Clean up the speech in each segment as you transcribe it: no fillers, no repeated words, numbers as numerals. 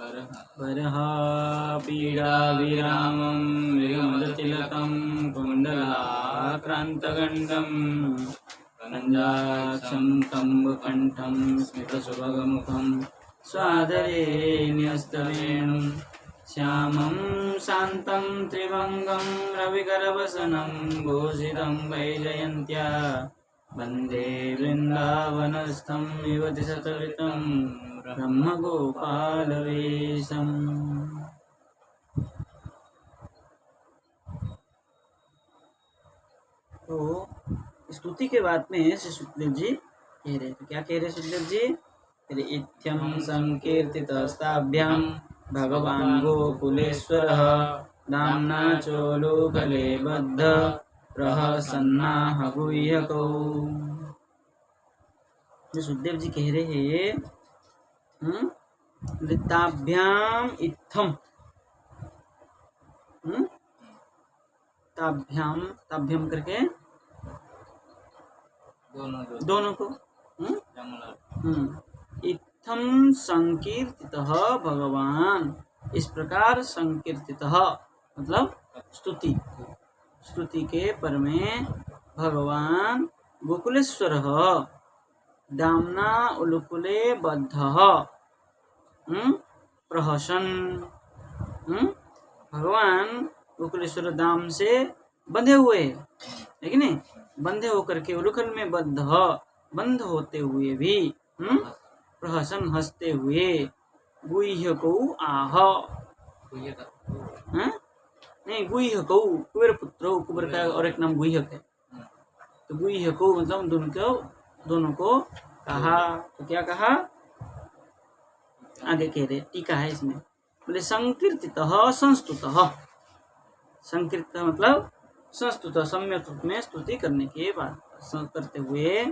वरः पीडाविरामं मृगमदतिलकं कुण्डलाक्रान्तगण्डं कञ्जाक्षं कम्बकण्ठं स्मितसुभगमुखं स्वादरे न्यस्तवेणुं श्यामं शान्तं त्रिभङ्गं रविकरवसनं भूषितं वैजयन्त्या वन्दे वृन्दावनस्थं युवति सतवितं ब्रह्मगोपालवेशम्। तो स्तुति के बाद में श्री सुखदेव जी कह रहे थे, क्या कह रहे सुखदेव जी? इत्थं संकीर्तितस्ताभ्यां भगवान् गोकुलेश्वरः दाम्ना चोलोकले बद्ध प्रहसन्नाह गुह्यकौ। सुखदेव जी कह रहे हैं ताभ्याम इत्थम, ताभ्याम ताभ्याम करके दोनों को इत्थम संकीर्तितः भगवान, इस प्रकार संकीर्तितः मतलब स्तुति, स्तुति के पर में भगवान गोकुलेश्वरः दाम्ना उलुकुले बद्धः प्रहसन, भगवान गोकुलेश्वर दाम से बंधे हुए है कि नहीं, बंधे होकर के उलुकल में बंध होते हुए भी प्रहसन हंसते हुए गुह्यकौ आह, नहीं गुह्यकौ कुबेर पुत्र, कुबेर का और एक नाम गुह्यक है, तो गुह्यकौ मतलब दोनों को कहा। तो क्या कहा आगे कह रहे, टीका है इसमें, बोले संकीर्तितः संस्तुतः, संकीर्तित मतलब संस्तुत सम्यक रूप में स्तुति करने के बाद करते हुए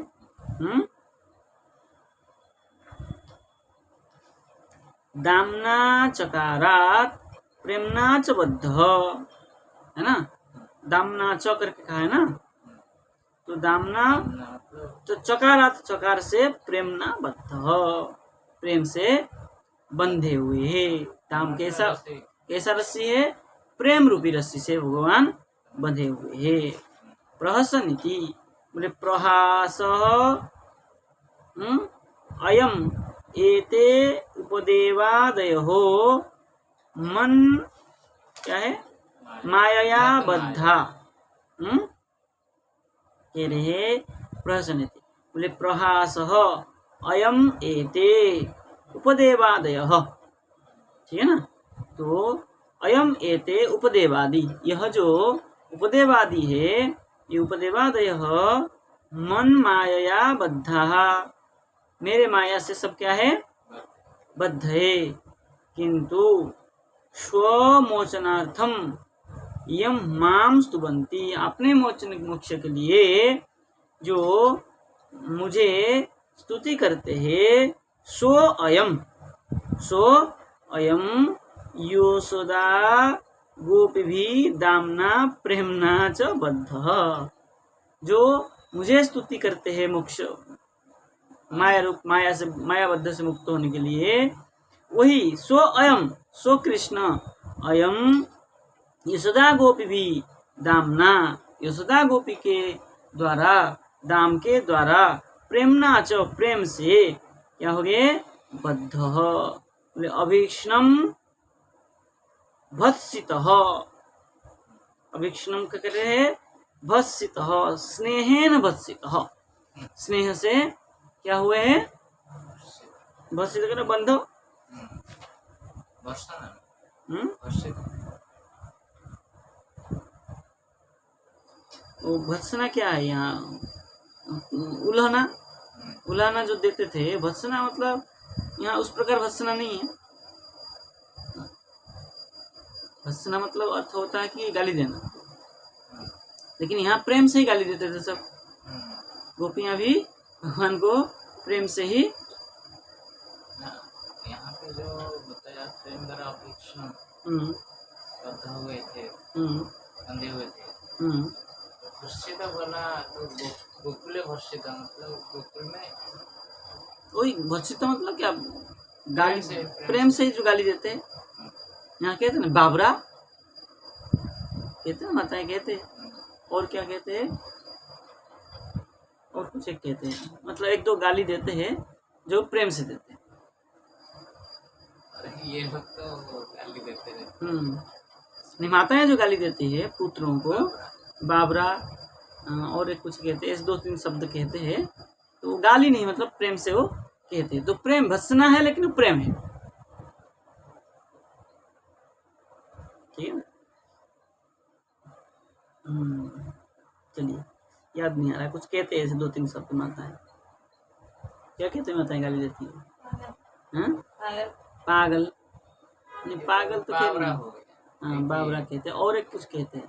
दाम्ना चकारात प्रेमना च बद्ध, है ना, दाम्ना च करके कहा है ना, तो दाम्ना तो चकारात, चकार से प्रेमना बद्ध, प्रेम से बंधे हुए है। दाम कैसा रस्सी है? प्रेम रूपी रस्सी से भगवान बंधे हुए है। प्रहसन इति बोले प्रहास अयम एते उपदेवादयो मन क्या है मायया बद्धा, कह रहे प्रहसन इति बोले प्रहास अयम एते उपदेवादयः, ठीक है ना, तो अयम एते उपदेवादि, यह जो उपदेवादि है ये उपदेवादयः मन मायया बद्धाः, मेरे माया से सब क्या है बद्ध है, किंतु स्वमोचनार्थम यम माम स्तुवन्ति, अपने मोक्ष के लिए जो मुझे स्तुति करते हैं, सो अयम योसोदा गोपी भी दाम्ना प्रेमना च बद्ध, जो मुझे स्तुति करते हैं मोक्ष मायाबद्ध से मुक्त होने के लिए, वही सो कृष्ण अयम यशोदा गोपी भी दाम्ना, यशोदा गोपी के द्वारा, दाम के द्वारा, प्रेमना च प्रेम से क्या हो गए बद्ध, अभीक्ष्णम भत्सितः, अभीक्ष्णम क्या कर रहे हैं भत्सितः, स्नेहेन भत्सितः, स्नेह से क्या हुए हैं भत्सित कर बंधो, वो भत्सना क्या है यहाँ, उल्हाना जो देते थे, भत्सना मतलब यहाँ उस प्रकार भत्सना नहीं है। भत्सना मतलब अर्थ होता है कि गाली देना, लेकिन यहाँ प्रेम से ही गाली देते थे सब, गोपियां भी भगवान को प्रेम से ही, यहाँ पे जो बताया प्रेम द्वारा अपेक्षा हुए थे, बंधे हुए थे, भर्षिता बना तो गोकुले भर्षिता मतलब गोकुल में, वही भर्षिता मतलब क्या गाली प्रेम से ही जो गाली देते हैं। यहाँ कहते हैं ना बाबरा, कहते हैं माताएं कहते हैं, और क्या कहते हैं, और कुछ एक कहते हैं, मतलब एक दो गाली देते हैं जो प्रेम से देते हैं। अरे ये लोग तो गाली देते हैं। नहीं, माताएं जो गाली देती है पुत्रों को बाबरा, और एक कुछ कहते हैं, ऐसे दो तीन शब्द कहते हैं, तो वो गाली नहीं, मतलब प्रेम से वो कहते हैं। तो प्रेम भत्सना है, लेकिन वो प्रेम है, ठीक है। चलिए, याद नहीं आ रहा, कुछ कहते हैं ऐसे दो तीन शब्द माताएं, क्या कहते हैं माताएं गाली देती है? पागल, नहीं पागल तो बाबरा क्या, हो गया। हाँ बाबरा कहते हैं, और एक कुछ कहते हैं,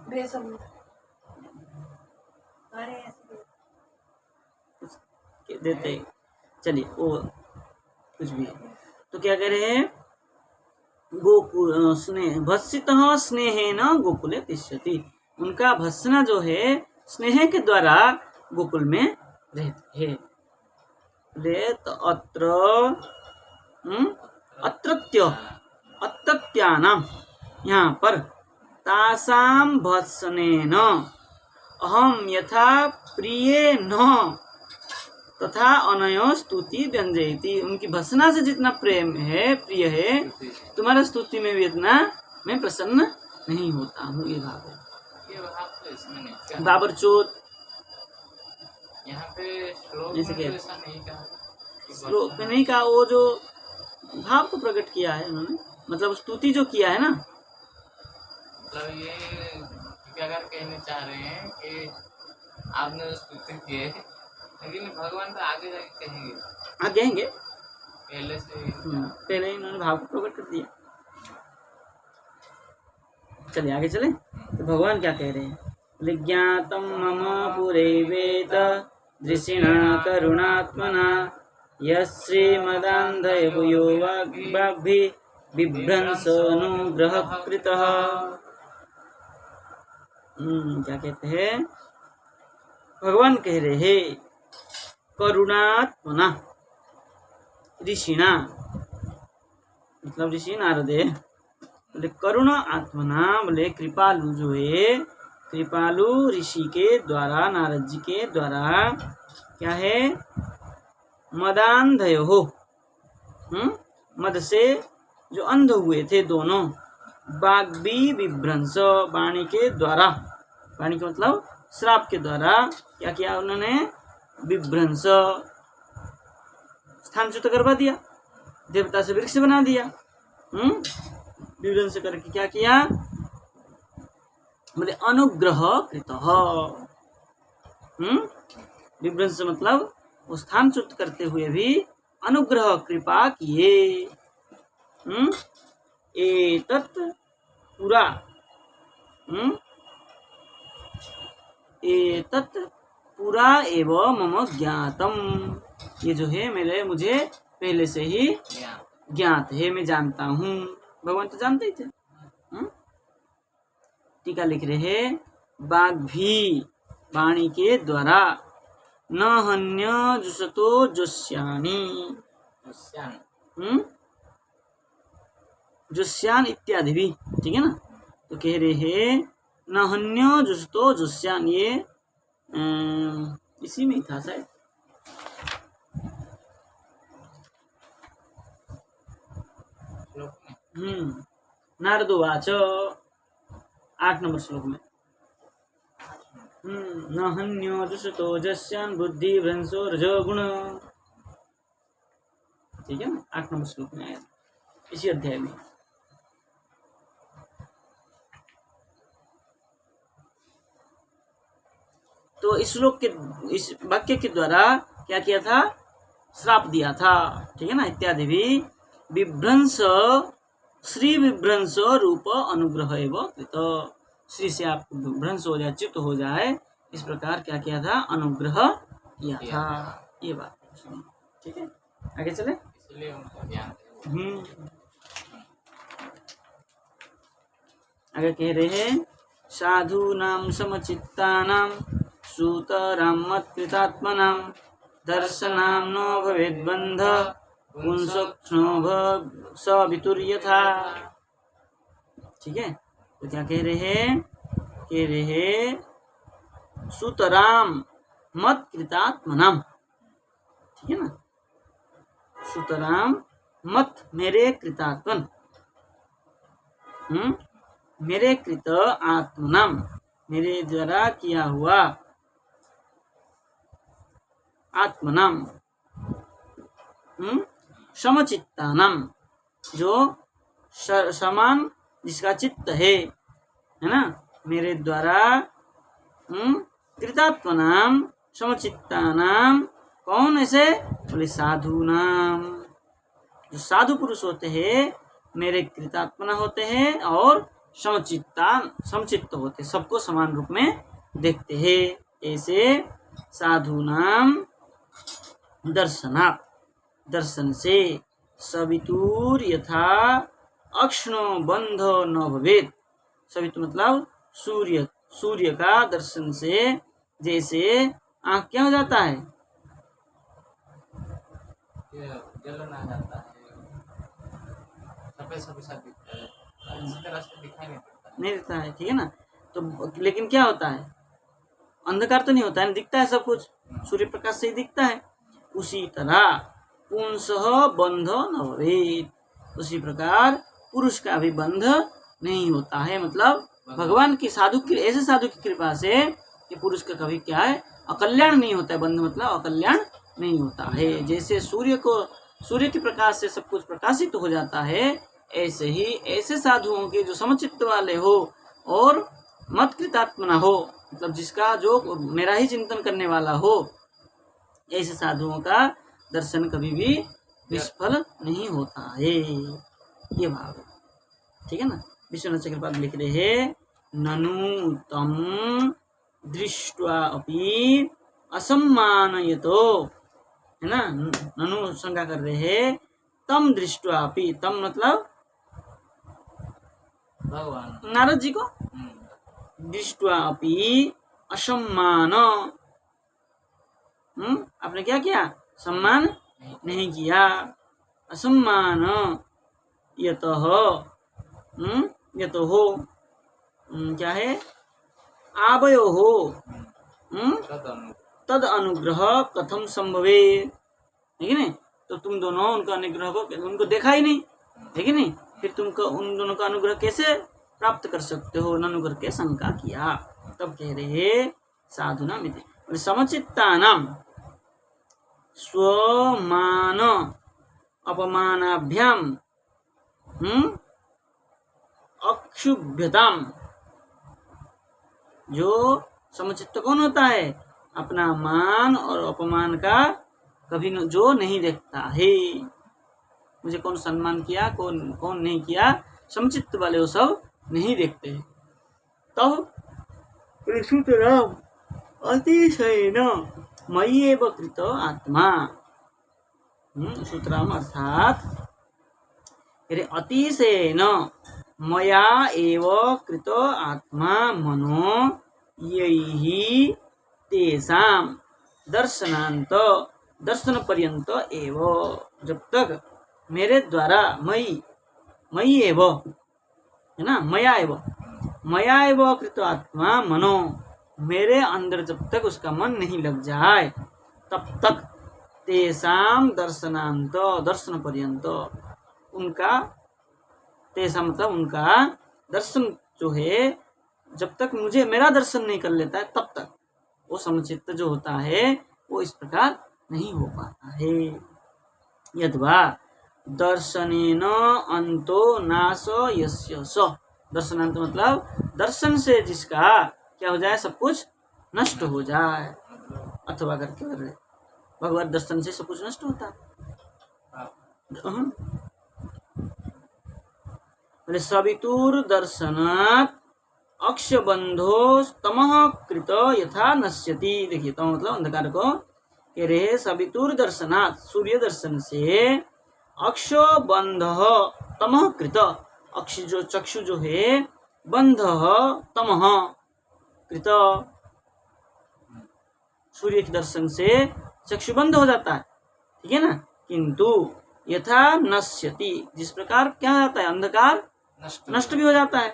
कुछ देते हैं। चलिए वो कुछ भी है। तो क्या कह रहे हैं, गोकुल स्नेह भत्सितः स्नेहेन गोकुले तिष्ठति, उनका भत्सना जो है स्नेह के द्वारा गोकुल में रहते हैं। तो अत्रत्यानाम, यहाँ पर तासाम भत्सनेन अहम यथा प्रिय न तथा अनयो स्तुति व्यंजयति, उनकी भत्सना से जितना प्रेम है, प्रिय है, तुम्हारा स्तुति में भी इतना मैं प्रसन्न नहीं होता हूँ। ये भाव है। ये भाव तो इसमें नहीं क्या? बाबर चोत, यहाँ पे श्लोक जैसे में कि तो ऐसा नहीं कहा। श्लोक में नहीं कहा, वो जो भाव को प्रकट किया है उन्होंने, मतलब स्तुति जो किया है ना, मतलब ये क्या कर कहने चाह रहे हैं कि आपने स्तुति की है, लेकिन भगवान तो आगे जाके कहेंगे, आगे कहेंगे, पहले से पहले ही उन्होंने भाव को प्रकट कर दिया। चलिए आगे चले। तो भगवान क्या कह रहे हैं, विज्ञातम मम पुरैवेत दृशिणा करुणात्मना यश्रीमदान्धय भूयो वाग्भि बिभ्रंसनुग्रह कृतः। क्या कहते हैं, भगवान कह रहे हैं करुणात्मना ऋषिणा, मतलब ऋषि नारद है, बोले करुणा आत्मना, बोले कृपालु जो है, कृपालु ऋषि के द्वारा, नारद जी के द्वारा क्या है, मदान्धय हो, मद से जो अंध हुए थे दोनों, वाग्भी विभ्रंश, वाणी के द्वारा, वाणी का मतलब श्राप के द्वारा क्या किया उन्होंने, विभ्रंश, स्थानच्युत करवा दिया, देवता से वृक्ष बना दिया। विभ्रंश करके क्या किया, बोले अनुग्रह कृतः। विभ्रंश मतलब वो स्थानच्युत करते हुए भी अनुग्रह कृपा किए। एतत् पुरा, एतत् पुरा एव मम ज्ञातम, ये जो है मुझे पहले से ही ज्ञात है, मैं जानता हूँ। भगवान तो जानते ही थे। टीका लिख रहे हैं, वाग्भी, वाणी के द्वारा, न हन्य जुषतो जुष्यानि, जुष्यान इत्यादि भी, ठीक है ना। तो कह रहे हैं न हन्य जुषतो जुष्यान, ये इसी में ही था शायद, नारदोवाच 8 नंबर श्लोक में, न हन्यो जुषतो जस्यान बुद्धि भ्रंशो रजोगुण, ठीक है ना, 8 नंबर श्लोक में आया इसी अध्याय में। तो इस श्लोक के, इस वाक्य के द्वारा क्या किया था, श्राप दिया था, ठीक है ना, इत्यादि भी। विभ्रंश, श्री विभ्रंश रूप अनुग्रह एवं कृत, श्री से आप भ्रंश हो जाए, चित्त हो जाए, इस प्रकार क्या किया था, अनुग्रह किया था। ये बात ठीक है, आगे चले। इसलिए उनको ज्ञान आगे कह रहे हैं, साधूनां समचित्तानां सूतरां मत्कृतात्मनां दर्शनां नो भवेद्बन्ध पुंसक्षणोभ सवितुर यथा। ठीक है, तो क्या कह रहे हैं सुतराम मत कृतात्मनाम। ठीक है ना, सुतराम मत मेरे कृतात्मन, मेरे कृत आत्मनाम मेरे द्वारा किया हुआ, आत्मनाम समचित्तानाम जो समान जिसका चित्त है ना, मेरे द्वारा कृतात्मनाम समचित्तानाम। कौन ऐसे? बोले साधु नाम, जो साधु पुरुष होते हैं मेरे कृतात्मना होते हैं और समचित्त होते, सबको समान रूप में देखते हैं। ऐसे साधु नाम दर्शनात्, दर्शन से, सवितुर यथा अक्ष्णो बंध न भवेत्। सवितुर मतलब सूर्य, सूर्य का दर्शन से जैसे आँख क्या हो जाता है, जलन आ जाता है, सफेद दिखता है, इसी तरह से दिखाई नहीं देता है। ठीक है ना, तो लेकिन क्या होता है, अंधकार तो नहीं होता है, दिखता है सब कुछ, सूर्य प्रकाश से ही दिखता है। उसी तरह पुंसः बंध न भवेत्, उसी प्रकार पुरुष का भी बंध नहीं होता है। मतलब भगवान की ऐसे साधु की कृपा से कि पुरुष का कभी क्या है, अकल्याण नहीं होता है। बंध मतलब अकल्याण नहीं होता है। जैसे सूर्य के प्रकाश से सब कुछ प्रकाशित हो जाता है, ऐसे ही ऐसे साधुओं के जो समचित्त वाले हो और मत कृतात्मना हो, मतलब जिसका जो मेरा ही चिंतन करने वाला हो, ऐसे साधुओं का दर्शन कभी भी निष्फल नहीं होता है। ये भाव, ठीक है ना। विश्वनाथ चक्रपाल लिख रहे हैं, ननु तम दृष्ट्वा अपि असम्मानयतो, है ना। ननु शंका कर रहे हैं, तम दृष्ट्वा अपि, तम मतलब भगवान नारद जी को, दृष्ट्वा अपि असम्मान, आपने क्या किया, सम्मान नहीं किया। असम्मान यतः, यतो क्या है, आवयो हो तद अनुग्रह कथम संभवे, है कि नहीं। तो तुम दोनों उनका अनुग्रह को, उनको देखा ही नहीं, है कि नहीं, फिर तुमको उन दोनों का अनुग्रह कैसे प्राप्त कर सकते हो, ननु करके शंका किया। तब कह रहे साधुना मिति समचित्तानाम स्वमान अपमानाभ्याम अक्षुभ्यताम। जो समचित्त कौन होता है, अपना मान और अपमान का कभी जो नहीं देखता है, मुझे कौन सम्मान किया, कौन नहीं किया, समचित्त वाले वो सब नहीं देखते। तब सुतराम अतिशयेन मयि एव कृत आत्मा, सुतराम अर्थात अतिशयेन मया एव कृत आत्मा मनो यही तेषां दर्शनांत दर्शन पर्यंत एव। जब तक मेरे द्वारा मयि एव, है ना, मया एव कृत आत्मा मनो, मेरे अंदर जब तक उसका मन नहीं लग जाए तब तक तेषां दर्शनांत दर्शन पर्यंत, उनका तेषां मतलब उनका दर्शन जो है, जब तक मुझे मेरा दर्शन नहीं कर लेता है तब तक वो समचित्त जो होता है वो इस प्रकार नहीं हो पाता है। यद्वा दर्शनेन अंतो नाश यस्य स, दर्शनांत मतलब दर्शन से जिसका क्या हो जाए, सब कुछ नष्ट हो जाए। अथवा करके भगवत दर्शन से सब कुछ नष्ट होता है। सवितुर दर्शनात् अक्षबंधो तमः कृत यथा नश्यति। देखिए, तम मतलब अंधकार को कह रहे, सवितुर दर्शनात् सूर्य दर्शन से अक्षबंध तमः कृत, अक्ष जो चक्षु जो है, बंध तमः कृत, सूर्य के दर्शन से चक्षु बंद हो जाता है, ठीक है ना। किंतु यथा नश्यति, जिस प्रकार क्या होता है अंधकार नष्ट भी हो जाता है,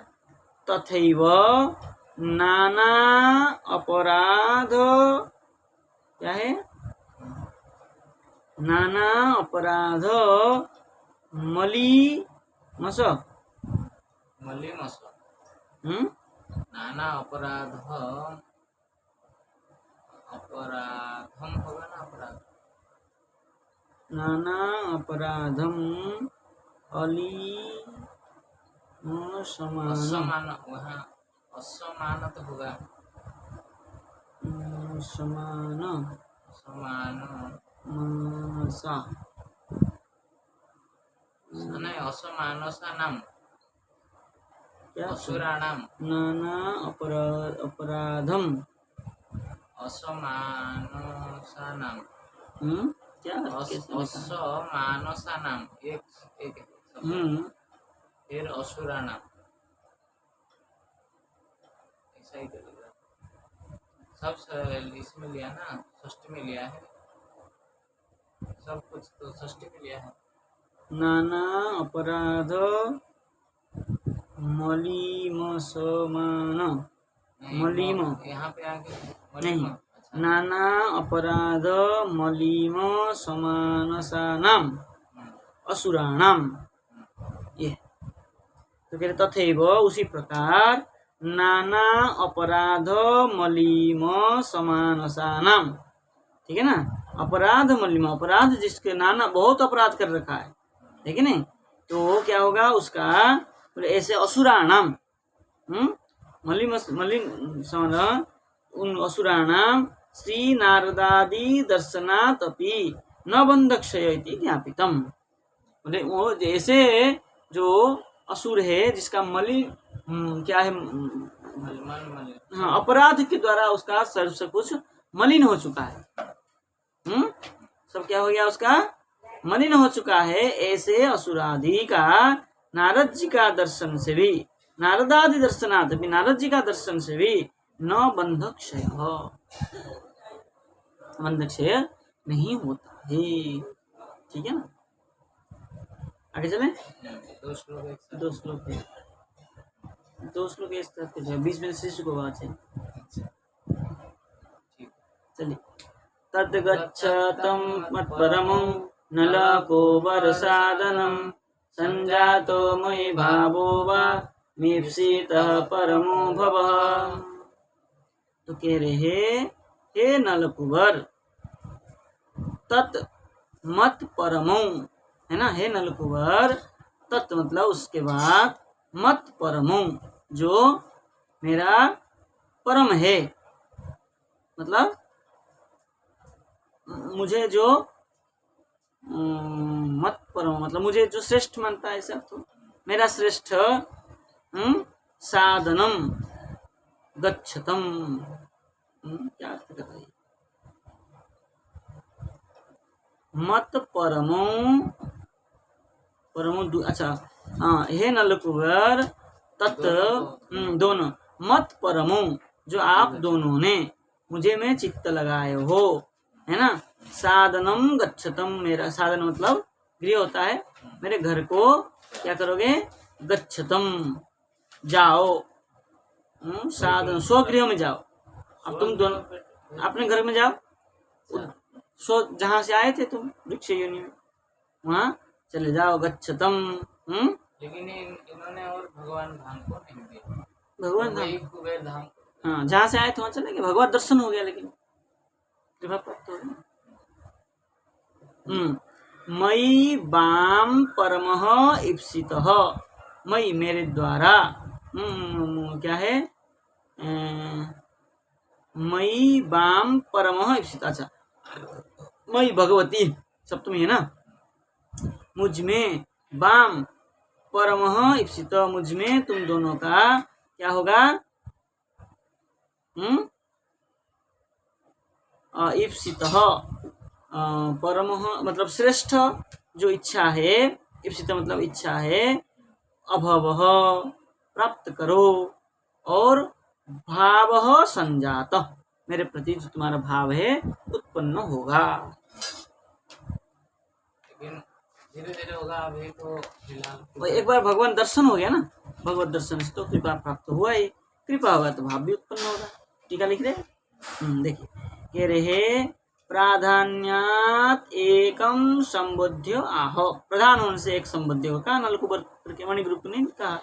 तथैव नाना अपराध, क्या है, नाना अपराध मलीमस, मलिमस, हम्म, नाना अपराध, अपराधम होगा ना, अपराध, नाना अपराधम समान, असमान, वहाँ असमान तो होगा, समान समान मनसा, नहीं, असमानसा नाम, क्या असुराणाम, नाना अपराधम, असमानसा नाम, क्या कैसे लिखा है? असमानसा नाम, एक एक फिर असुरा नाम, ऐसा ही करेगा। सब इसमें लिया ना, षष्ठी में लिया है, सब कुछ तो षष्ठी में लिया है। नाना अपराध मलीम समान, नहीं, मलीम यहाँ पे आगे नहीं, मलिम, अच्छा, नाना अपराध मलीम समानसा नाम असुराणाम, ये तो कहते तथैव उसी प्रकार नाना अपराध मलीम समानसा नाम, ठीक है ना, अपराध मलिम, अपराध जिसके नाना बहुत अपराध कर रखा है, ठीक है नहीं, तो क्या होगा उसका, ऐसे असुराणाम, मलिम मलिम समान उन असुराणाम श्री नारदादि दर्शनात् अपि न बंधक्षय इति ज्ञापितम, बोले वो जैसे जो असुर है जिसका क्या है, हाँ, अपराध के द्वारा उसका सर्व से कुछ मलिन हो चुका है, सब क्या हो गया उसका मलिन हो चुका है, ऐसे असुरादि का नारद जी का दर्शन से भी, नारदादि दर्शनाथ भी, नारद जी का दर्शन से भी न बंधक्षय, बंधक्षय नहीं होता है, ठीक है ना। आगे चले, दो श्लोक एक साथ। दो श्लोक एक साथ, 20 मिनट शिष्य को बात है, ठीक, चलिए, तद्गच्छतं मत्परमं नलको वरसादनं संजातो मयि भावो वा मीप्सितः परमो भवः, तो कह रहे हे नलकुवर, तत् मत परमो, है ना, हे नलकुवर, तत् मतलब उसके बाद, मत परमो जो मेरा परम है, मतलब मुझे जो मत परम मतलब मुझे जो श्रेष्ठ मानता है, सब तो मेरा श्रेष्ठ साधनम गच्छतम, क्या अर्थ कर रही, मत परमो, परमो अच्छा, हाँ, हे नलकुवर, तत् दोनों, मत परमो जो आप दोनों ने मुझे में चित्त लगाए हो, है ना, साधनम गच्छतम, मेरा साधन मतलब गृह होता है, मेरे घर को क्या करोगे, गच्छतम जाओ, साधन स्वगृह में जाओ, अब तुम दोनों अपने घर में जाओ, जहाँ से आए थे तुम वृक्ष योनि में, वहाँ चले जाओ, गच्छतम, लेकिन इन्होंने और भगवान धाम को नहीं दिया, भगवान धाम, कुबेर धाम, हाँ, जहाँ से आए थे वहाँ चले गए, भगवान दर्शन हो गया, लेकिन कृपा प्राप्त हो गया। मयि वाम परमः ईप्सितः, मयि मेरे द्वारा, क्या है, मयि वाम परमः ईप्सित, अच्छा, मयि भगवती सप्तमी है ना, मुझ में वाम परमः ईप्सित, मुझ में तुम दोनों का क्या होगा, ईप्सितः, परमः मतलब श्रेष्ठ जो इच्छा है, ईप्सित मतलब इच्छा है, अभवः प्राप्त करो, और भावः संजात, मेरे प्रति जो तुम्हारा भाव है उत्पन्न होगा। लेकिन धीरे धीरे होगा, अभी तो फिलहाल और एक बार भगवान दर्शन हो गया ना, भगवत दर्शन से तो कृपा प्राप्त हुआ ही, कृपा होगा तो भाव भी उत्पन्न होगा। टीका लिख रहे देखिए, कह रहे प्राधान्यात एकम संबोध्य आह, प्रधान होने से एक संबोध्य होगा। नलकुबर के मणिग्रुप ने कहा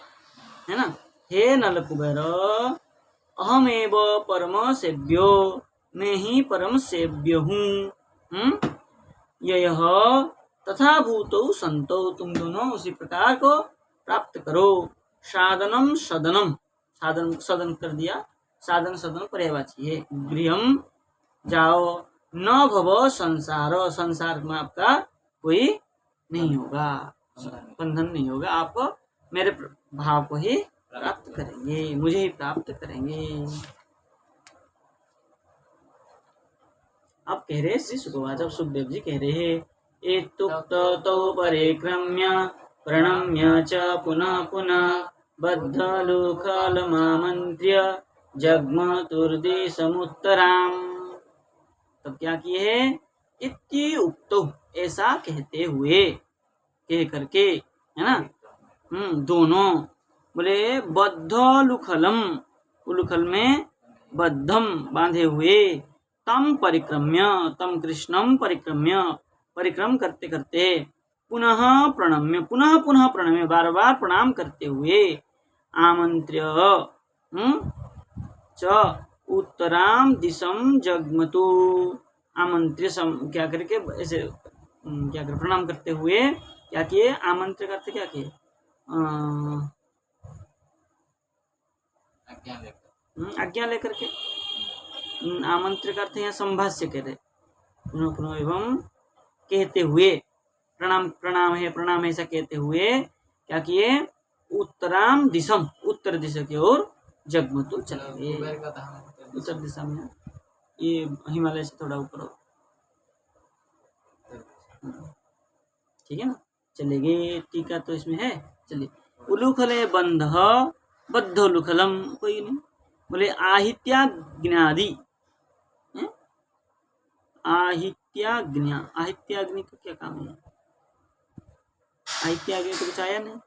है ना, हे नलकुबर अहमेव परम सेव्यो, मैं ही परम सेव्य हूँ। यह तथा भूतो संतो, तुम दोनों उसी प्रकार को प्राप्त करो। साधनम सदनम, साधन सदन कर दिया, साधन सदन पर्यायवाची है। गृहम जाओ, न भव संसार, संसार में आपका कोई नहीं होगा, बंधन नहीं होगा। आप मेरे भाव को ही प्राप्त करेंगे, मुझे ही प्राप्त करेंगे। अब कह रहे श्री सुखवाच, अब सुखदेव जी कह रहे हैं, एतुक्तो परिक्रम्य प्रणम्य च पुनः पुनः बद्धलुखलमामन्त्र्य जग्मतुर्दिशमुत्तराम्। तब क्या किए है, इति उक्तो, ऐसा कहते हुए, कह करके, है ना, दोनों बोले बद्धलुखलम, उलुखल में बद्धम बांधे हुए, तम परिक्रम्य, तम कृष्णम परिक्रम्य, परिक्रम करते करते, पुनः प्रणम्य, पुनः पुनः प्रणम्य, बार बार प्रणाम करते हुए, आमंत्र्य च उत्तराम दिशम जगमतु, आमंत्र्य क्या करके ऐसे क्या कर प्रणाम करते हुए क्या किए, आमंत्र्य करते क्या किए, आज्ञा लेकर के, आमंत्रण करते हैं, संभाष्य कहते, पुनः पुनः एवं कहते हुए, प्रणाम प्रणाम है, प्रणाम ऐसा कहते हुए क्या किए, उत्तराम दिशम, उत्तर दिशा की ओर जगमतु चले गए। उत्तर दिशा में ये हिमालय से थोड़ा ऊपर हो, ठीक है ना, चले गए। टीका तो इसमें है, चलिए। उलूखले बंध बद्धोलुखलम, कोई नहीं, बोले आहित्याग्नि, आहित्याग्नि, आहित्याग्नि का क्या काम है, आहित्याग्नि तो कुछ आया नहीं,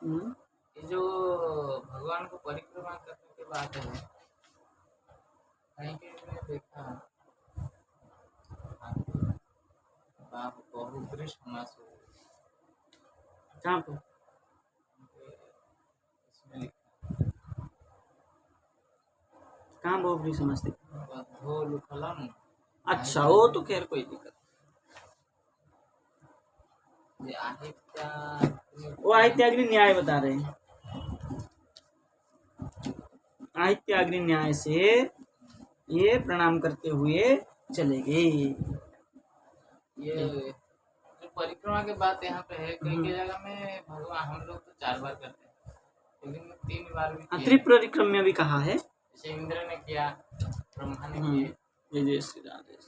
ये जो भगवान को परिक्रमा करने के बाद है, कहीं कहीं देखा बहुब्री समास, कहाँ पे, इसमें लिखा, कहाँ बहुब्री समझते, बद्धोलुखलम। अच्छा, वो तो खैर कोई दिक्कत, वो आहित्याग्नि न्याय बता रहे हैं, आहित्याग्नि न्याय से ये प्रणाम करते हुए चले गए। ये जो परिक्रमा के बाद यहाँ पे है, कई कई जगह में भगवान, हम लोग तो 4 बार करते हैं, लेकिन 3 बार भी किया, त्रिपरिक्रम्य भी कहा है, जैसे इंद्र ने किया, ब्रह्मा ने किया। जय जय श्री राधे।